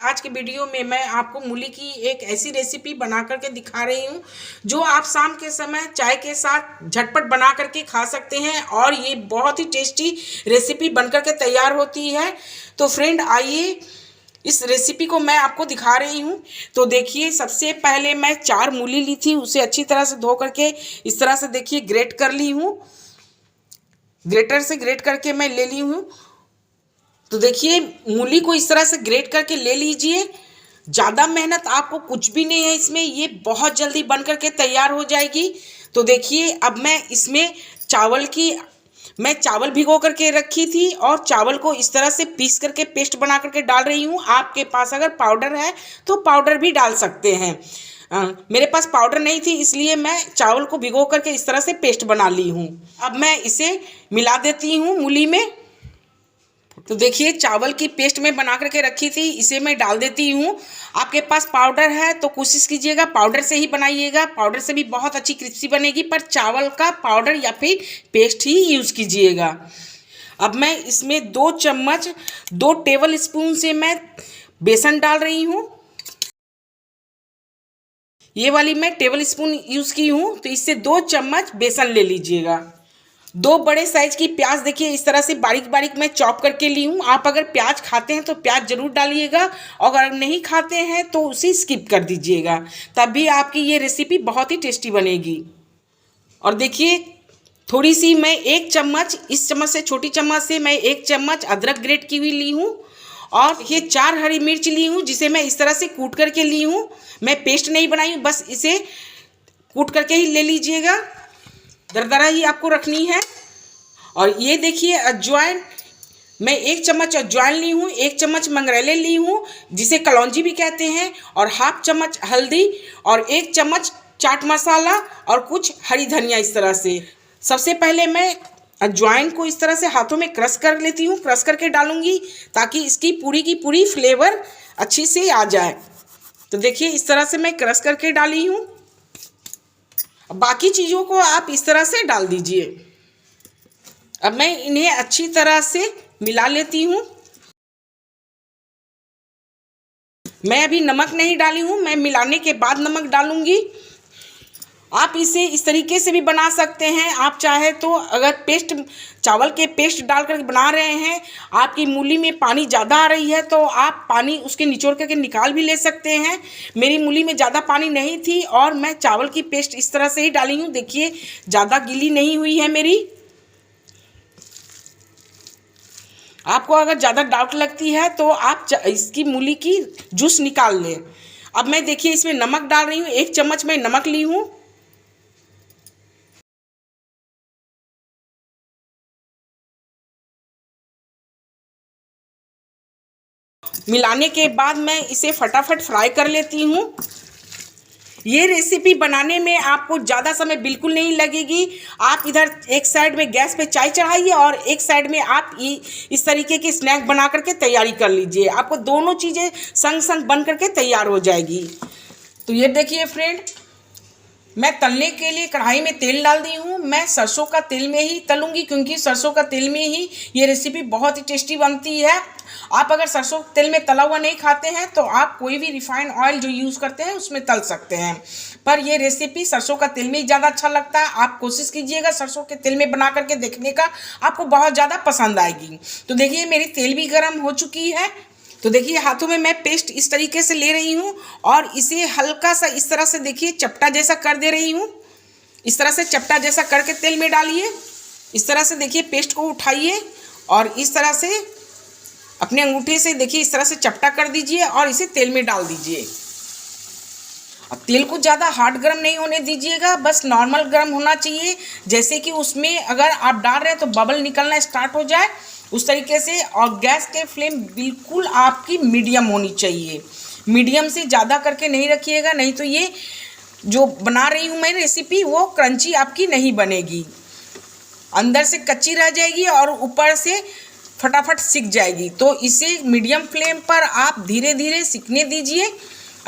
आज की वीडियो में मैं आपको मूली की एक ऐसी रेसिपी बना करके दिखा रही हूँ जो आप शाम के समय चाय के साथ झटपट बना करके खा सकते हैं और ये बहुत ही टेस्टी रेसिपी बन करके तैयार होती है। तो फ्रेंड आइए इस रेसिपी को मैं आपको दिखा रही हूँ। तो देखिए, सबसे पहले मैं 4 मूली ली थी, उसे अच्छी तरह से धो करके इस तरह से देखिए ग्रेट कर ली हूँ। ग्रेटर से ग्रेट करके मैं ले ली हूँ। तो देखिए, मूली को इस तरह से ग्रेट करके ले लीजिए। ज़्यादा मेहनत आपको कुछ भी नहीं है इसमें, ये बहुत जल्दी बन करके तैयार हो जाएगी। तो देखिए, अब मैं चावल भिगो करके रखी थी और चावल को इस तरह से पीस करके पेस्ट बना करके डाल रही हूँ। आपके पास अगर पाउडर है तो पाउडर भी डाल सकते हैं। मेरे पास पाउडर नहीं थी, इसलिए मैं चावल को भिगो करके इस तरह से पेस्ट बना ली हूँ। अब मैं इसे मिला देती हूँ मूली में। तो देखिए, चावल की पेस्ट में बना करके रखी थी, इसे मैं डाल देती हूँ। आपके पास पाउडर है तो कोशिश कीजिएगा पाउडर से ही बनाइएगा, पाउडर से भी बहुत अच्छी क्रिस्पी बनेगी, पर चावल का पाउडर या फिर पेस्ट ही यूज़ कीजिएगा। अब मैं इसमें 2 टेबल स्पून से मैं बेसन डाल रही हूँ। ये वाली मैं टेबल स्पून यूज़ की हूँ, तो इससे 2 चम्मच बेसन ले लीजिएगा। 2 बड़े साइज की प्याज देखिए इस तरह से बारीक बारीक मैं चॉप करके ली हूँ। आप अगर प्याज खाते हैं तो प्याज जरूर डालिएगा, और अगर नहीं खाते हैं तो उसे स्किप कर दीजिएगा, तभी आपकी ये रेसिपी बहुत ही टेस्टी बनेगी। और देखिए, थोड़ी सी मैं 1 चम्मच, इस चम्मच से छोटी चम्मच से मैं 1 चम्मच अदरक ग्रेट की हुई ली हूँ। और ये 4 हरी मिर्च ली हूँ, जिसे मैं इस तरह से कूट करके ली हूँ। मैं पेस्ट नहीं बनाई हूँ, बस इसे कूट करके ही ले लीजिएगा, दरदरा ही आपको रखनी है। और ये देखिए अजवाइन, मैं 1 चम्मच अजवाइन ली हूँ, 1 चम्मच मंगरेले ली हूँ जिसे कलौंजी भी कहते हैं, और ½ चम्मच हल्दी और 1 चम्मच चाट मसाला और कुछ हरी धनिया। इस तरह से सबसे पहले मैं अजवाइन को इस तरह से हाथों में क्रश कर लेती हूँ, क्रश करके डालूंगी ताकि इसकी पूरी की पूरी फ्लेवर अच्छी से आ जाए। तो देखिए, इस तरह से मैं क्रश करके डाली हूँ। बाकी चीज़ों को आप इस तरह से डाल दीजिए। अब मैं इन्हें अच्छी तरह से मिला लेती हूँ। मैं अभी नमक नहीं डाली हूँ, मैं मिलाने के बाद नमक डालूंगी। आप इसे इस तरीके से भी बना सकते हैं। आप चाहे तो अगर चावल के पेस्ट डालकर बना रहे हैं, आपकी मूली में पानी ज़्यादा आ रही है तो आप पानी उसके निचोड़ करके निकाल भी ले सकते हैं। मेरी मूली में ज़्यादा पानी नहीं थी और मैं चावल की पेस्ट इस तरह से ही डाली हूँ। देखिए, ज़्यादा गीली नहीं हुई है मेरी। आपको अगर ज़्यादा डाउट लगती है तो आप इसकी मूली की जूस निकाल लें। अब मैं देखिए इसमें नमक डाल रही हूँ, 1 चम्मच मैं नमक ली हूँ। मिलाने के बाद मैं इसे फटाफट फ्राई कर लेती हूँ। ये रेसिपी बनाने में आपको ज़्यादा समय बिल्कुल नहीं लगेगी। आप इधर एक साइड में गैस पे चाय चढ़ाइए और एक साइड में आप इस तरीके की स्नैक बना करके तैयारी कर लीजिए। आपको दोनों चीज़ें संग संग बन करके तैयार हो जाएगी। तो ये देखिए फ्रेंड, मैं तलने के लिए कढ़ाई में तेल डाल दी हूँ। मैं सरसों का तेल में ही तलूँगी, क्योंकि सरसों का तेल में ही ये रेसिपी बहुत ही टेस्टी बनती है। आप अगर सरसों तेल में तला हुआ नहीं खाते हैं तो आप कोई भी रिफाइंड ऑयल जो यूज़ करते हैं उसमें तल सकते हैं, पर ये रेसिपी सरसों का तेल में ही ज़्यादा अच्छा लगता है। आप कोशिश कीजिएगा सरसों के तेल में बना करके देखने का, आपको बहुत ज़्यादा पसंद आएगी। तो देखिए, मेरी तेल भी गर्म हो चुकी है। तो देखिए, हाथों में मैं पेस्ट इस तरीके से ले रही हूँ और इसे हल्का सा इस तरह से देखिए चपटा जैसा कर दे रही हूँ। इस तरह से चपटा जैसा करके तेल में डालिए। इस तरह से देखिए पेस्ट को उठाइए और इस तरह से अपने अंगूठे से देखिए इस तरह से चपटा कर दीजिए और इसे तेल में डाल दीजिए। अब तेल को ज़्यादा हार्ड गर्म नहीं होने दीजिएगा, बस नॉर्मल गर्म होना चाहिए। जैसे कि उसमें अगर आप डाल रहे हैं तो बबल निकलना स्टार्ट हो जाए, उस तरीके से। और गैस के फ्लेम बिल्कुल आपकी मीडियम होनी चाहिए। मीडियम से ज़्यादा करके नहीं रखिएगा, नहीं तो ये जो बना रही हूँ मैं रेसिपी वो क्रंची आपकी नहीं बनेगी, अंदर से कच्ची रह जाएगी और ऊपर से फटाफट सिक जाएगी। तो इसे मीडियम फ्लेम पर आप धीरे धीरे सिकने दीजिए।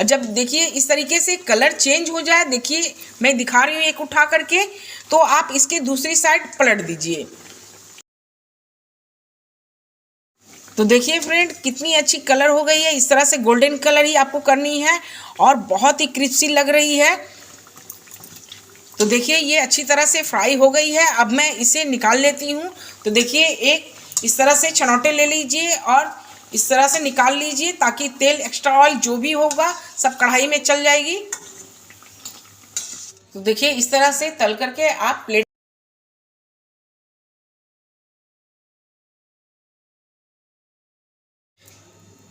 जब देखिए इस तरीके से कलर चेंज हो जाए, देखिए मैं दिखा रही हूँ एक उठा करके, तो आप इसके दूसरी साइड पलट दीजिए। तो देखिए फ्रेंड कितनी अच्छी कलर हो गई है। इस तरह से गोल्डन कलर ही आपको करनी है और बहुत ही क्रिस्पी लग रही है। तो देखिए ये अच्छी तरह से फ्राई हो गई है। अब मैं इसे निकाल लेती हूँ। तो देखिए एक इस तरह से छनौटे ले लीजिए और इस तरह से निकाल लीजिए ताकि तेल एक्स्ट्रा ऑयल जो भी होगा सब कढ़ाई में चल जाएगी। तो देखिए इस तरह से तल करके आप प्लेट।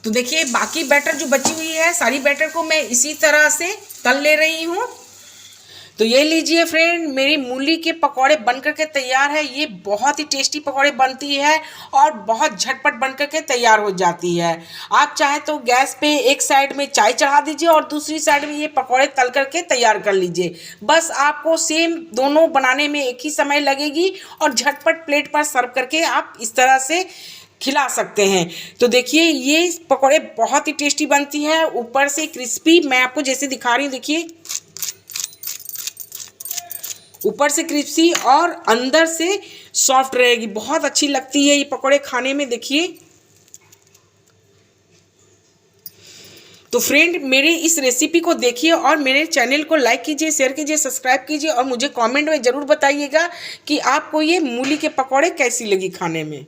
तो देखिए बाकी बैटर जो बची हुई है सारी बैटर को मैं इसी तरह से तल ले रही हूँ। तो ये लीजिए फ्रेंड, मेरी मूली के पकौड़े बनकर के तैयार है। ये बहुत ही टेस्टी पकौड़े बनती है और बहुत झटपट बनकर के तैयार हो जाती है। आप चाहे तो गैस पे एक साइड में चाय चढ़ा दीजिए और दूसरी साइड में ये पकौड़े तल करके तैयार कर लीजिए। बस आपको सेम दोनों बनाने में एक ही समय लगेगी और झटपट प्लेट पर सर्व करके आप इस तरह से खिला सकते हैं। तो देखिए ये पकौड़े बहुत ही टेस्टी बनती है, ऊपर से क्रिस्पी। मैं आपको जैसे दिखा रही हूँ, देखिए ऊपर से क्रिस्पी और अंदर से सॉफ्ट रहेगी। बहुत अच्छी लगती है ये पकौड़े खाने में। देखिए तो फ्रेंड मेरे इस रेसिपी को देखिए और मेरे चैनल को लाइक कीजिए, शेयर कीजिए, सब्सक्राइब कीजिए और मुझे कमेंट में ज़रूर बताइएगा कि आपको ये मूली के पकौड़े कैसी लगी खाने में।